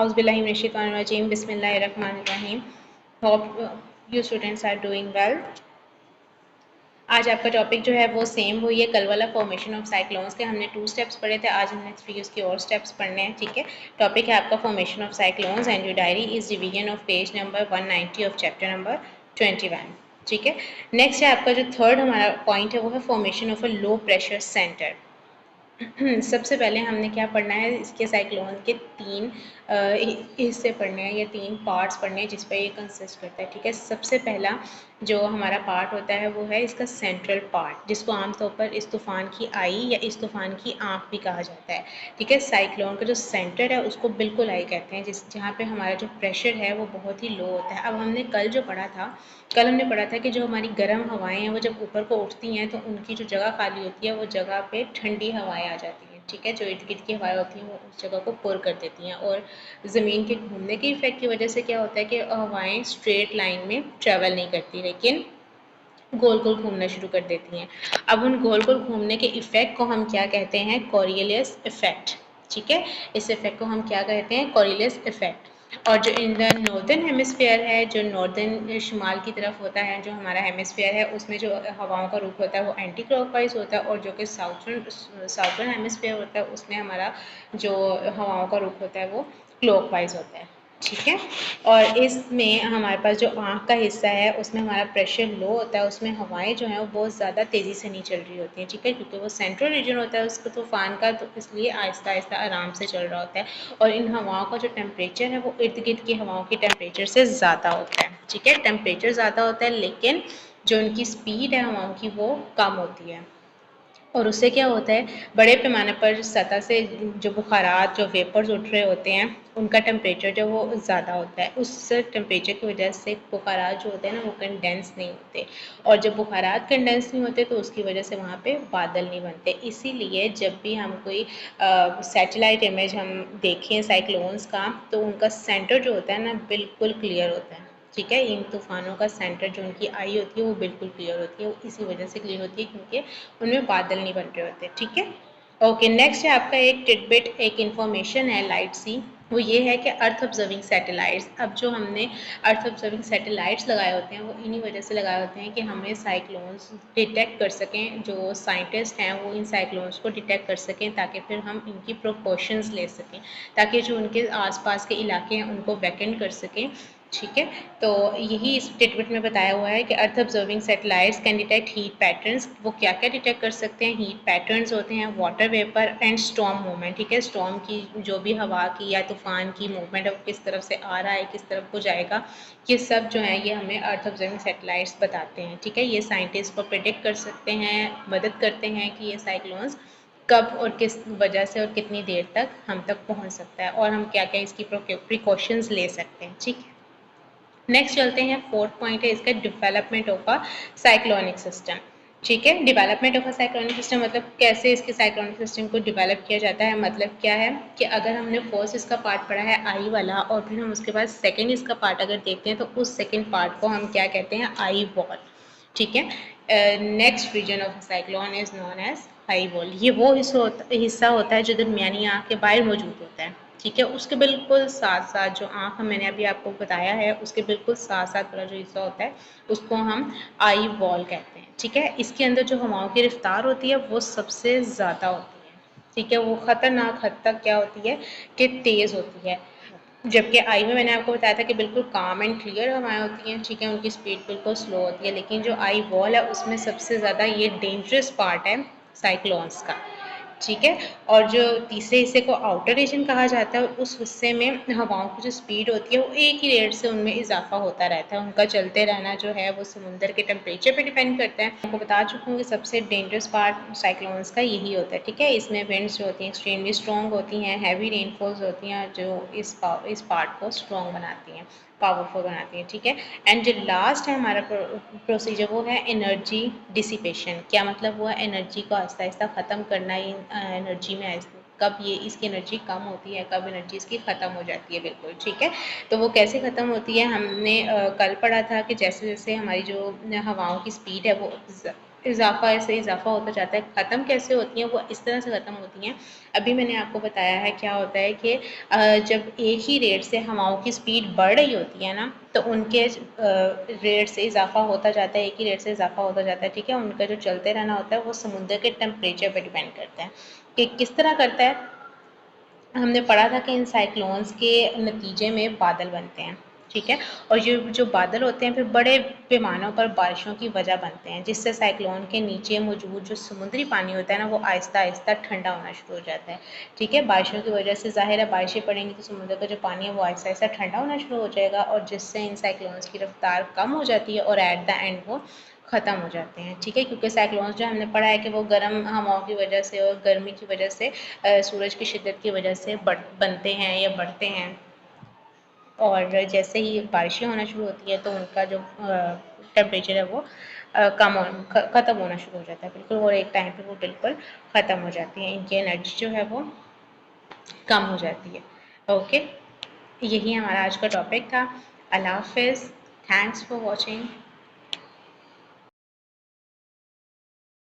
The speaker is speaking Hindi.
Auzubillahi minash shaitanir rajim. Bismillahir rahmanir rahim. Hope you students are doing well. आज आपका टॉपिक जो है वो सेम हुई है कल वाला फॉर्मेशन ऑफ साइक्लोन्स के हमने 2 स्टेप्स पढ़े थे। आज हमने 3 उसके और स्टेप्स पढ़ने हैं। ठीक है, टॉपिक है आपका formation of cyclones and your diary is revision of page number 190 of chapter number 21। ठीक है, नेक्स्ट है आपका जो थर्ड हमारा पॉइंट है वो है formation of a low pressure centre. सबसे पहले हमने क्या पढ़ना है, इसके साइक्लोन के 3 हिस्से पढ़ने हैं या 3 पार्ट्स पढ़ने हैं जिस पर ये कंसिस्ट करता है। ठीक है, सबसे पहला जो हमारा पार्ट होता है वो है इसका सेंट्रल पार्ट, जिसको आमतौर पर इस तूफ़ान की आई या इस तूफ़ान की आँख भी कहा जाता है। ठीक है, साइक्लोन का जो सेंटर है उसको बिल्कुल आई कहते हैं, जहाँ पे हमारा जो प्रेशर है वो बहुत ही लो होता है। अब हमने कल हमने पढ़ा था कि जो हमारी गर्म हवाएं हैं वो जब ऊपर को उठती हैं तो उनकी जो जगह खाली होती है वो जगह पे ठंडी हवाएं आ जाती हैं। ठीक है, जो इर्द गिर्द की हवाएं होती हैं वो उस जगह को पुर कर देती हैं और ज़मीन के घूमने के इफेक्ट की वजह से क्या होता है कि हवाएं स्ट्रेट लाइन में ट्रेवल नहीं करती लेकिन गोल गोल घूमना शुरू कर देती हैं। अब उन गोल गोल घूमने के इफेक्ट को हम क्या कहते हैं, कोरियलियस इफेक्ट। ठीक है, इस इफेक्ट को हम क्या कहते हैं, कोरियलियस इफेक्ट। और जो इन द नॉर्दर्न हेमिस्फीयर है, जो नॉर्दर्न शुमाल की तरफ होता है, जो हमारा हेमिस्फीयर है उसमें जो हवाओं का रुख होता है वो एंटी क्लॉकवाइज होता है, और जो कि साउथर्न हेमिस्फीयर होता है उसमें हमारा जो हवाओं का रुख होता है वो क्लॉकवाइज होता है। ठीक है, और इसमें हमारे पास जो आँख का हिस्सा है उसमें हमारा प्रेशर लो होता है, उसमें हवाएं जो हैं वो बहुत ज़्यादा तेज़ी से नहीं चल रही होती हैं। ठीक है, क्योंकि वो सेंट्रल रीजन होता है उसका तूफ़ान का, तो इसलिए आहिस्ता आहिस्ता आराम से चल रहा होता है। और इन हवाओं का जो टेम्परेचर है वो इर्द गिर्द की हवाओं के टेम्परेचर से ज़्यादा होता है। ठीक है, टेम्परेचर ज़्यादा होता है लेकिन जो उनकी स्पीड है हवाओं की वो कम होती है। और उससे क्या होता है, बड़े पैमाने पर सतह से जो बुखारात, जो वेपर्स उठ रहे होते हैं उनका टेम्परेचर जो वो ज़्यादा होता है। उस टेम्परेचर की वजह से बुखारात जो होते हैं ना वो कंडेंस नहीं होते, और जब बुखारात कंडेंस नहीं होते तो उसकी वजह से वहाँ पे बादल नहीं बनते। इसीलिए जब भी हम कोई सैटेलाइट इमेज हम देखें साइक्लोन्स का तो उनका सेंटर जो होता है ना बिल्कुल क्लियर होता है। ठीक है, इन तूफ़ानों का सेंटर जो उनकी आई होती है वो बिल्कुल क्लियर होती है, वो इसी वजह से क्लियर होती है क्योंकि उनमें बादल नहीं बन रहे होते। ठीक है, ओके, नेक्स्ट है आपका एक टिडबिट, एक इन्फॉर्मेशन है लाइट सी, वो ये है कि अर्थ ऑब्जर्विंग सैटेलाइट्स। अब जो हमने अर्थ ऑब्जर्विंग सैटेलाइट्स लगाए होते हैं वो इन्हीं वजह से लगाए होते हैं कि हमें साइक्लोन्स डिटेक्ट कर सकें, जो साइंटिस्ट हैं वो इन साइक्लोन्स को डिटेक्ट कर सकें ताकि फिर हम इनकी प्रिकॉशंस ले सकें, ताकि जो उनके आसपास के इलाके हैं उनको वैकेंट कर सकें। ठीक है, तो यही इस स्टेटमेंट में बताया हुआ है कि earth observing satellites can detect heat patterns. वो क्या क्या डिटेक्ट कर सकते हैं, हीट पैटर्न्स होते हैं, water vapour and storm movement. ठीक है, स्टॉर्म की जो भी हवा की या तूफान की मूवमेंट है वो किस तरफ से आ रहा है, किस तरफ को जाएगा, ये सब जो है ये हमें अर्थ ऑब्जर्विंग सैटेलाइट्स बताते हैं। ठीक है, ये साइंटिस्ट को प्रिडिक्ट कर सकते हैं, मदद करते हैं कि ये साइक्लोन्स कब और किस वजह से और कितनी देर तक हम तक पहुंच सकता है और हम क्या क्या इसकी प्रिकॉशंस ले सकते हैं। ठीक है, नेक्स्ट चलते हैं, फोर्थ पॉइंट है इसका development of a cyclonic system. ठीक है, development of a cyclonic system मतलब कैसे इसके साइक्लोनिक सिस्टम को डेवलप किया जाता है। मतलब क्या है कि अगर हमने फर्स्ट इसका पार्ट पढ़ा है आई वाला और फिर हम उसके बाद सेकंड इसका पार्ट अगर देखते हैं तो उस सेकंड पार्ट को हम क्या कहते हैं, आई वॉल। ठीक है, next region of cyclone is known as eye wall. ये वो हिस्सा होता है जो दरमियानी आँख के बाहर मौजूद होता है। ठीक है, उसके बिल्कुल साथ साथ जो आँख मैंने अभी आपको बताया है उसके बिल्कुल साथ साथ वाला जो हिस्सा होता है उसको हम आई वॉल कहते हैं। ठीक है, इसके अंदर जो हवाओं की रफ्तार होती है वो सबसे ज़्यादा होती है। ठीक है, वो ख़तरनाक हद तक क्या होती है कि तेज़ होती है, जबकि आई में मैंने आपको बताया था कि बिल्कुल काम एंड क्लियर हवाएं होती हैं। ठीक है, उनकी स्पीड बिल्कुल स्लो होती है, लेकिन जो आई वॉल है उसमें सबसे ज़्यादा ये डेंजरस पार्ट है साइक्लोन्स का। ठीक है, और जो तीसरे हिस्से को आउटर रीजन कहा जाता है उस हिस्से में हवाओं की जो स्पीड होती है वो एक ही रेट से उनमें इजाफा होता रहता है, उनका चलते रहना जो है वो समुंदर के टेम्परेचर पे डिपेंड करता है। आपको बता चुकी हूँ कि सबसे डेंजरस पार्ट साइक्लोन्स का यही होता है। ठीक है, इसमें विंड्स जो होती हैं एक्सट्रीमली स्ट्रॉन्ग होती हैं, हैवी रेनफॉल्स होती हैं जो इस पार्ट को स्ट्रॉन्ग बनाती हैं, पावरफुल बनाती हैं। ठीक है, एंड जो लास्ट है हमारा प्रोसीजर वो है एनर्जी डिसिपेशन। क्या मतलब हुआ, एनर्जी को आहिस्ता आहिस्ता ख़त्म करना। एनर्जी में कब ये इसकी एनर्जी कम होती है, कब एनर्जी इसकी ख़त्म हो जाती है। बिल्कुल ठीक है, तो वो कैसे ख़त्म होती है हमने कल पढ़ा था कि जैसे जैसे हमारी जो हवाओं की स्पीड है वो इजाफा ऐसे इजाफा होता जाता है। ख़त्म कैसे होती हैं? वो इस तरह से ख़त्म होती हैं, अभी मैंने आपको बताया है क्या होता है कि जब एक ही रेट से हवाओं की स्पीड बढ़ रही होती है ना, तो उनके रेट से इजाफा होता जाता है, एक ही रेट से इजाफा होता जाता है, ठीक है। उनका जो चलते रहना होता है वो समुद्र के टेम्परेचर पर डिपेंड करता है कि किस तरह करता है। हमने पढ़ा था कि इन साइक्लोन्स के नतीजे में बादल बनते हैं, ठीक है। और ये जो बादल होते हैं फिर बड़े पैमानों पर बारिशों की वजह बनते हैं, जिससे साइक्लोन के नीचे मौजूद जो समुद्री पानी होता है ना, वो आहिस्ता आहिस्ता ठंडा होना शुरू हो जाता है, ठीक है। बारिशों की वजह से ज़ाहिर है बारिशें पड़ेंगी तो समुद्र का जो पानी है वो आहिस्ता आहिस्ता ठंडा होना शुरू हो जाएगा, और जिससे इन साइक्लोन्स की रफ्तार कम हो जाती है और एट द एंड वो ख़त्म हो जाते हैं, ठीक है। क्योंकि साइक्लोन्स जो हमने पढ़ा है कि वो गर्म हवाओं की वजह से और गर्मी की वजह से, सूरज की शिद्दत की वजह से बनते हैं या बढ़ते हैं, और जैसे ही बारिशें होना शुरू होती है तो उनका जो टेम्परेचर है वो ख़त्म होना शुरू हो जाता है बिल्कुल, और एक टाइम पे वो बिल्कुल ख़त्म हो जाती है, इनकी एनर्जी जो है वो कम हो जाती है। ओके, यही हमारा आज का टॉपिक था। अल्लाह हाफ़िज़, थैंक्स फॉर वॉचिंग।